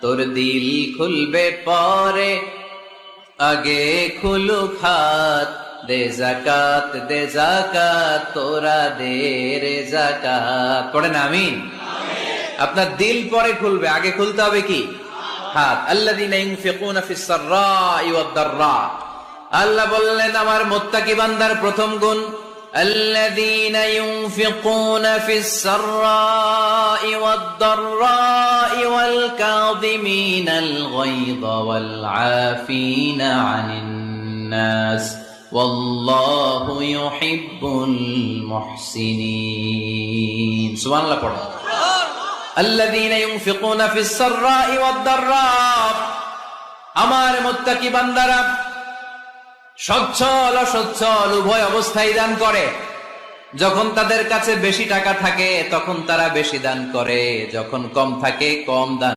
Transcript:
তোর দিল খুলবে পরে, আগে খুলুক হাত। দে জাকাত তোরা দে রে জাকাত। পড়েন আমিন। আপনার দিল পরে খুলবে, আগে খুলতে হবে কি? হাত। আল্লাযীনা ইউনফিকুনা ফিস সাররাই ওয়াদ দাররা। আল্লাহ বললেন আমার মুত্তাকি বান্দার প্রথম গুণ, الذين ينفقون في السراء والضراء والكاظمين الغيظ والعافين عن الناس والله يحب المحسنين. سبحان الله. পড়ো الذين ينفقون في السراء والضراء। আমার মুত্তাকি বান্দারা সচ্ছল অসচ্ছল উভয় অবস্থায় দান করে। যখন তাদের কাছে বেশি টাকা থাকে তখন তারা বেশি দান করে, যখন কম থাকে কম দান